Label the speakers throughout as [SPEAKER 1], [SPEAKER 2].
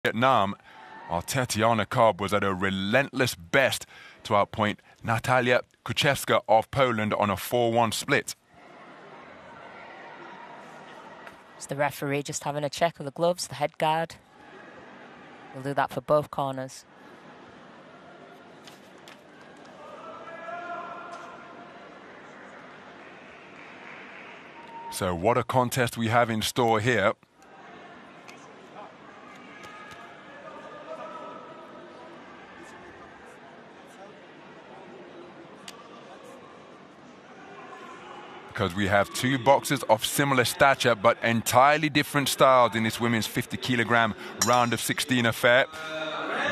[SPEAKER 1] Vietnam, while Tetiana Cobb was at her relentless best to outpoint Natalia Kuchevska of Poland on a 4-1 split.
[SPEAKER 2] It's the referee just having a check of the gloves, the head guard. We'll do that for both corners.
[SPEAKER 1] So what a contest we have in store here. Because we have two boxers of similar stature but entirely different styles in this women's 50-kilogram round of 16 affair.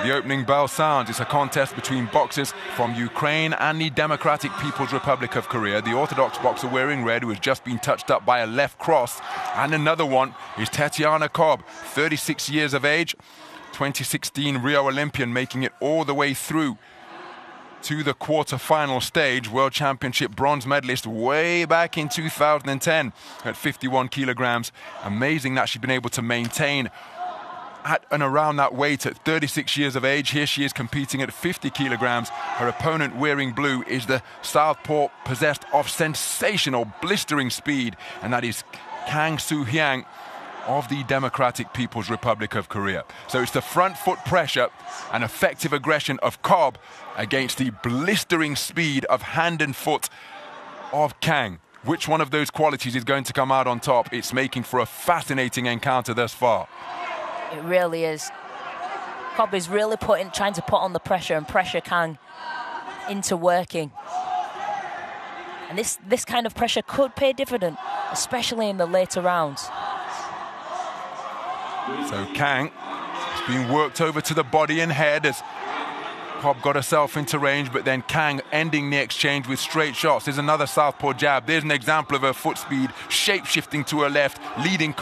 [SPEAKER 1] The opening bell sounds. It's a contest between boxers from Ukraine and the Democratic People's Republic of Korea. The orthodox boxer wearing red, who has just been touched up by a left cross. And another one is Tetiana Cobb, 36 years of age, 2016 Rio Olympian, making it all the way through to the quarter-final stage. World Championship bronze medalist way back in 2010 at 51 kilograms. Amazing that she's been able to maintain at and around that weight at 36 years of age. Here she is competing at 50 kilograms. Her opponent, wearing blue, is the southpaw possessed of sensational, blistering speed, and that is Kang Soo-hyang of the Democratic People's Republic of Korea. So it's the front foot pressure and effective aggression of Cobb against the blistering speed of hand and foot of Kang. Which one of those qualities is going to come out on top? It's making for a fascinating encounter thus far.
[SPEAKER 2] It really is. Cobb is really trying to put on the pressure and pressure Kang into working. And this kind of pressure could pay dividend, especially in the later rounds.
[SPEAKER 1] So Kang has been worked over to the body and head as Cobb got herself into range, but then Kang ending the exchange with straight shots. There's another southpaw jab. There's an example of her foot speed, shape-shifting to her left, leaving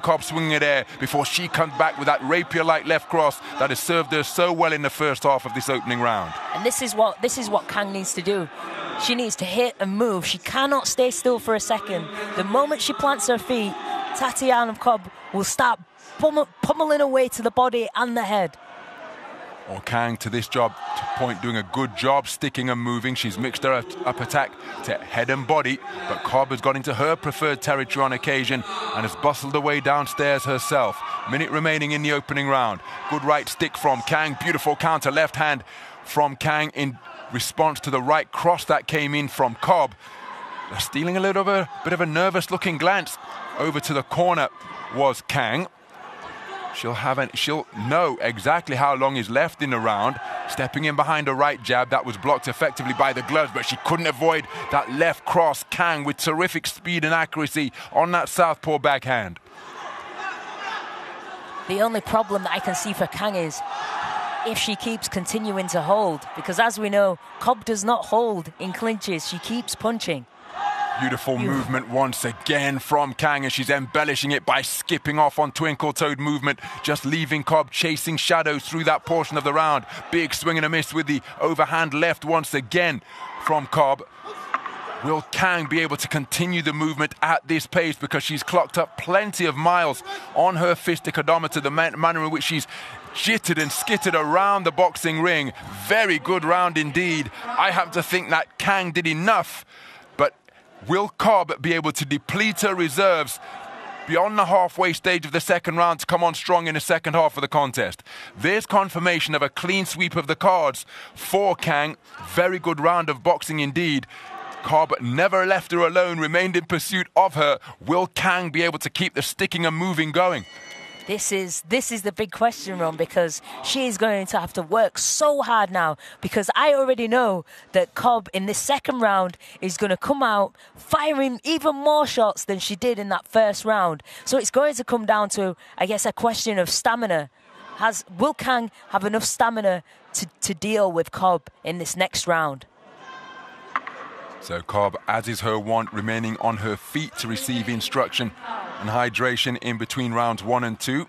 [SPEAKER 1] Cobb swinging it air before she comes back with that rapier-like left cross that has served her so well in the first half of this opening round.
[SPEAKER 2] And this is what Kang needs to do. She needs to hit and move. She cannot stay still for a second. The moment she plants her feet, Tetiana Cobb will start pummeling away to the body and the head.
[SPEAKER 1] Or Kang, to this point, doing a good job sticking and moving. She's mixed her up attack to head and body, but Cobb has got into her preferred territory on occasion and has bustled away downstairs herself. Minute remaining in the opening round. Good right stick from Kang. Beautiful counter left hand from Kang in response to the right cross that came in from Cobb. They're stealing a little bit of a nervous-looking glance over to the corner was Kang. She'll know exactly how long is left in the round. Stepping in behind a right jab that was blocked effectively by the gloves, but she couldn't avoid that left cross. Kang with terrific speed and accuracy on that southpaw backhand.
[SPEAKER 2] The only problem that I can see for Kang is if she keeps continuing to hold, because as we know, Cobb does not hold in clinches. She keeps punching.
[SPEAKER 1] Beautiful movement once again from Kang, and she's embellishing it by skipping off on twinkle-toed movement, just leaving Cobb chasing shadows through that portion of the round. Big swing and a miss with the overhand left once again from Cobb. Will Kang be able to continue the movement at this pace, because she's clocked up plenty of miles on her fistic odometer, the manner in which she's jittered and skittered around the boxing ring. Very good round indeed. I happen to think that Kang did enough. Will Cobb be able to deplete her reserves beyond the halfway stage of the second round to come on strong in the second half of the contest? There's confirmation of a clean sweep of the cards for Kang. Very good round of boxing indeed. Cobb never left her alone, remained in pursuit of her. Will Kang be able to keep the sticking and moving going?
[SPEAKER 2] This is the big question, Ron, because she is going to have to work so hard now, because I already know that Cobb in this second round is going to come out firing even more shots than she did in that first round. So it's going to come down to, I guess, a question of stamina. Will Kang have enough stamina to deal with Cobb in this next round?
[SPEAKER 1] So Cobb, as is her wont, remaining on her feet to receive instruction and hydration in between rounds 1 and 2.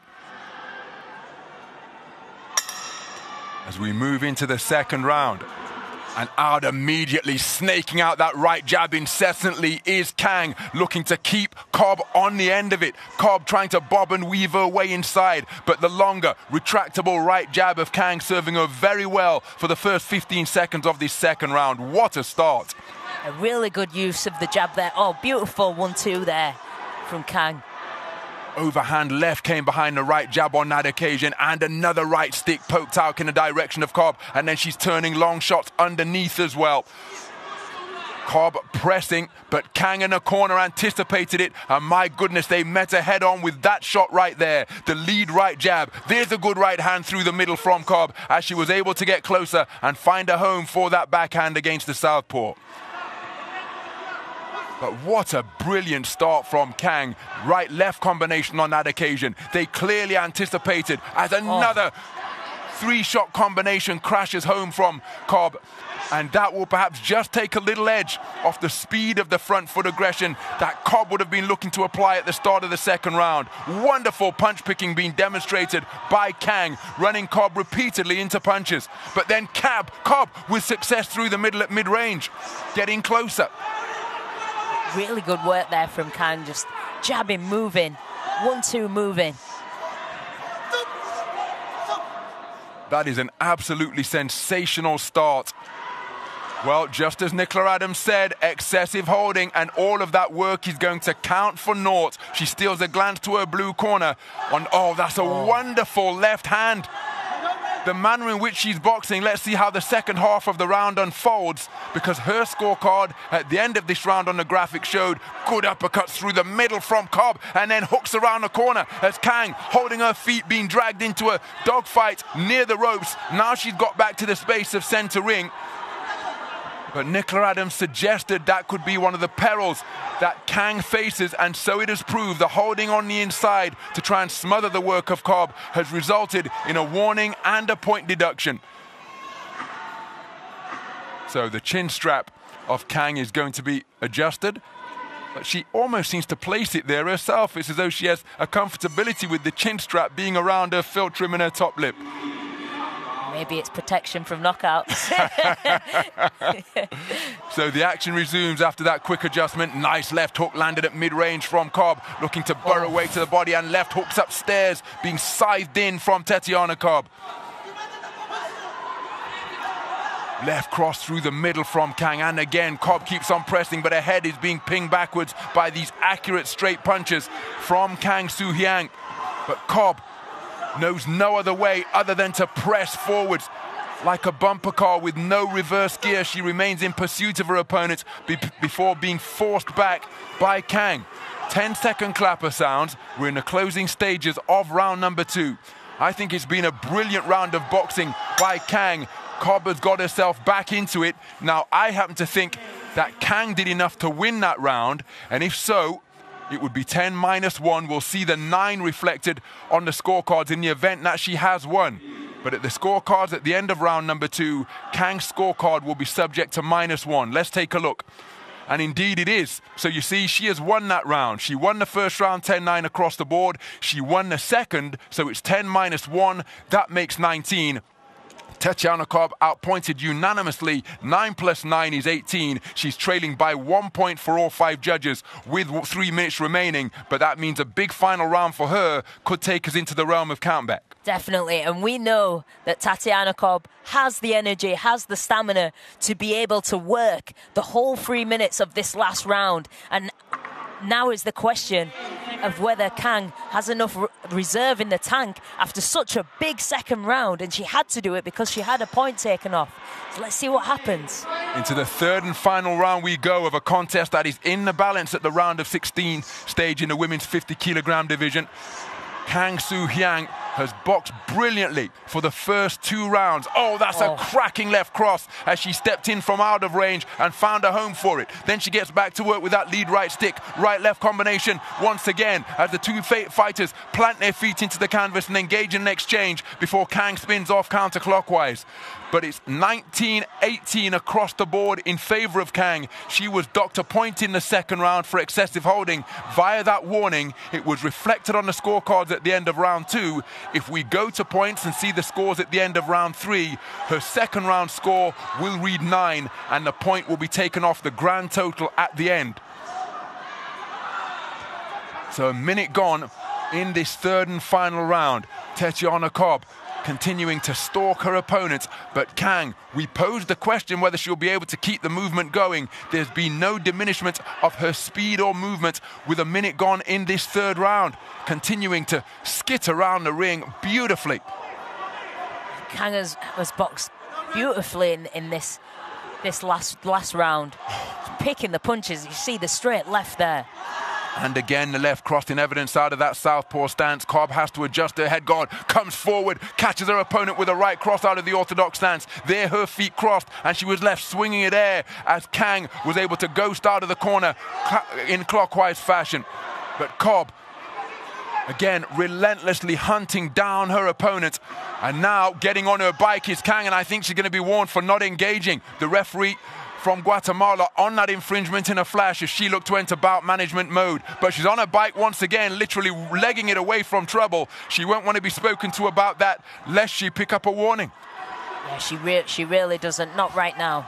[SPEAKER 1] As we move into the second round, And out immediately, snaking out that right jab incessantly, is Kang, looking to keep Cobb on the end of it. Cobb trying to bob and weave her way inside, but the longer, retractable right jab of Kang serving her very well for the first 15 seconds of this second round. What a start.
[SPEAKER 2] A really good use of the jab there. Oh, beautiful 1-2 there from Kang.
[SPEAKER 1] Overhand left came behind the right jab on that occasion, and another right stick poked out in the direction of Cobb, and then she's turning long shots underneath as well. Cobb pressing, but Kang in the corner anticipated it, and my goodness, they met her head on with that shot right there. The lead right jab. There's a good right hand through the middle from Cobb as she was able to get closer and find a home for that backhand against the southpaw. But what a brilliant start from Kang. Right-left combination on that occasion. They clearly anticipated as another three-shot combination crashes home from Cobb. And that will perhaps just take a little edge off the speed of the front foot aggression that Cobb would have been looking to apply at the start of the second round. Wonderful punch picking being demonstrated by Kang, running Cobb repeatedly into punches. But then Cobb with success through the middle at mid-range, getting closer.
[SPEAKER 2] Really good work there from Kang, just jabbing, moving, 1-2 moving.
[SPEAKER 1] That is an absolutely sensational start. Well, just as Nicola Adams said, excessive holding, and all of that work is going to count for naught. She steals a glance to her blue corner. That's a wonderful left hand. The manner in which she's boxing, let's see how the second half of the round unfolds, because her scorecard at the end of this round on the graphic showed good uppercuts through the middle from Cobb, and then hooks around the corner as Kang, holding her feet, being dragged into a dogfight near the ropes. Now she's got back to the space of center ring. But Nicola Adams suggested that could be one of the perils that Kang faces, and so it has proved. The holding on the inside to try and smother the work of Cobb has resulted in a warning and a point deduction. So the chin strap of Kang is going to be adjusted, but she almost seems to place it there herself. It's as though she has a comfortability with the chin strap being around her fill trim and her top lip.
[SPEAKER 2] Maybe it's protection from knockouts.
[SPEAKER 1] So the action resumes after that quick adjustment. Nice left hook landed at mid-range from Cobb, looking to burrow away to the body, and left hooks upstairs being scythed in from Tetiana Cobb. Left cross through the middle from Kang, and again Cobb keeps on pressing, but her head is being pinged backwards by these accurate straight punches from Kang Soo Hyang. But Cobb knows no other way other than to press forwards. Like a bumper car with no reverse gear, she remains in pursuit of her opponent before being forced back by Kang. 10-second clapper sounds. We're in the closing stages of round number 2. I think it's been a brilliant round of boxing by Kang. Cobb has got herself back into it. Now, I happen to think that Kang did enough to win that round, and if so, it would be 10-1. We'll see the 9 reflected on the scorecards in the event that she has won. But at the scorecards at the end of round number 2, Kang's scorecard will be subject to -1. Let's take a look. And indeed it is. So you see, she has won that round. She won the first round 10-9 across the board. She won the second, so it's 10-1. That makes 19. Tetiana Cobb outpointed unanimously. 9 + 9 is 18. She's trailing by 1 point for all 5 judges with 3 minutes remaining. But that means a big final round for her could take us into the realm of countback.
[SPEAKER 2] Definitely, and we know that Tetiana Cobb has the energy, has the stamina to be able to work the whole 3 minutes of this last round. And now is the question of whether Kang has enough reserve in the tank after such a big second round, and she had to do it because she had a point taken off. So let's see what happens.
[SPEAKER 1] Into the third and final round we go of a contest that is in the balance at the round of 16 stage in the women's 50-kilogram division. Kang Soo Hyang has boxed brilliantly for the first 2 rounds. That's a cracking left cross as she stepped in from out of range and found a home for it. Then she gets back to work with that lead right stick, right-left combination once again as the 2 fighters plant their feet into the canvas and engage in an exchange before Kang spins off counterclockwise. But it's 19-18 across the board in favor of Kang. She was docked a point in the second round for excessive holding. Via that warning, it was reflected on the scorecards at the end of round 2. If we go to points and see the scores at the end of round 3, her second round score will read 9, and the point will be taken off the grand total at the end. So a minute gone in this third and final round. Tetiana Cobb continuing to stalk her opponents, but Kang, we posed the question whether she'll be able to keep the movement going. There's been no diminishment of her speed or movement with a minute gone in this third round, continuing to skit around the ring beautifully.
[SPEAKER 2] Kang has boxed beautifully in this last round, picking the punches. You see the straight left there.
[SPEAKER 1] And again, the left crossed in evidence out of that southpaw stance. Cobb has to adjust her head guard, comes forward, catches her opponent with a right cross out of the orthodox stance. There, her feet crossed, and she was left swinging in air as Kang was able to ghost out of the corner in clockwise fashion. But Cobb, again, relentlessly hunting down her opponent. And now getting on her bike is Kang, and I think she's going to be warned for not engaging. The referee from Guatemala on that infringement in a flash as she looked to enter bout management mode. But she's on her bike once again, literally legging it away from trouble. She won't want to be spoken to about that, lest she pick up a warning.
[SPEAKER 2] Yeah, she really doesn't. Not right now.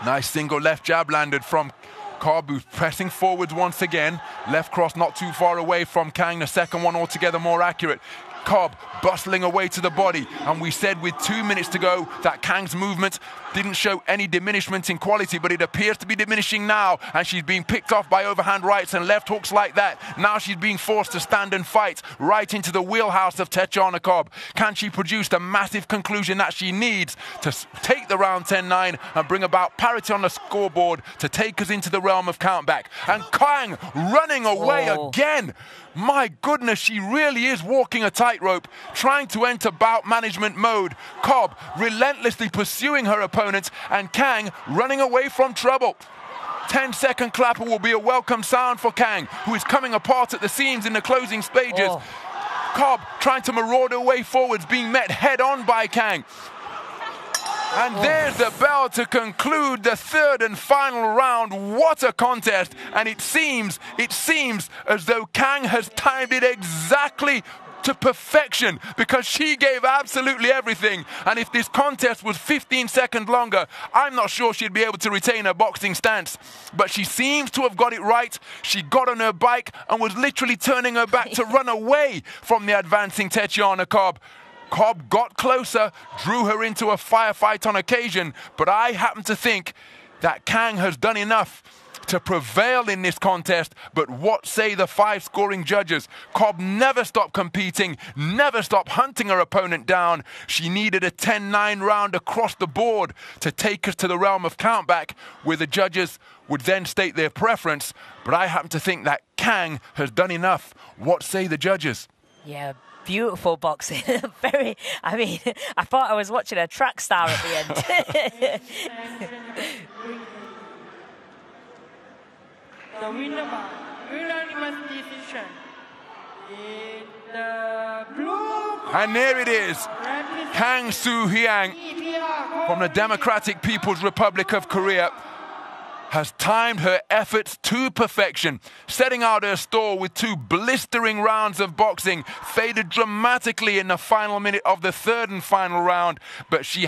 [SPEAKER 1] Nice single left jab landed from Cobb, who's pressing forwards once again. Left cross not too far away from Kang. The second one altogether more accurate. Cobb bustling away to the body, and we said with 2 minutes to go that Kang's movement didn't show any diminishment in quality, but it appears to be diminishing now, and she's being picked off by overhand rights and left hooks like that. Now she's being forced to stand and fight right into the wheelhouse of Tetiana Cobb. Can she produce the massive conclusion that she needs to take the round 10-9 and bring about parity on the scoreboard to take us into the realm of countback? And Kang running away again. My goodness, she really is walking a tightrope, trying to enter bout management mode. Cobb relentlessly pursuing her opponent, and Kang running away from trouble. 10-second clapper will be a welcome sound for Kang, who is coming apart at the seams in the closing stages. Cobb trying to marauder her way forwards, being met head-on by Kang. And there's the bell to conclude the third and final round. What a contest. And it seems as though Kang has timed it exactly to perfection, because she gave absolutely everything. And if this contest was 15 seconds longer, I'm not sure she'd be able to retain her boxing stance. But she seems to have got it right. She got on her bike and was literally turning her back to run away from the advancing Tetiana Cobb. Cobb got closer, drew her into a firefight on occasion, but I happen to think that Kang has done enough to prevail in this contest. But what say the 5 scoring judges? Cobb never stopped competing, never stopped hunting her opponent down. She needed a 10-9 round across the board to take us to the realm of countback, where the judges would then state their preference. But I happen to think that Kang has done enough. What say the judges?
[SPEAKER 2] Yeah. Beautiful boxing. I thought I was watching a track star at the end.
[SPEAKER 3] The winner by unanimous decision is the blue.
[SPEAKER 1] And there it is. Kang Soo-hyang from the Democratic People's Republic of Korea has timed her efforts to perfection, setting out her stall with 2 blistering rounds of boxing, faded dramatically in the final minute of the third and final round, but she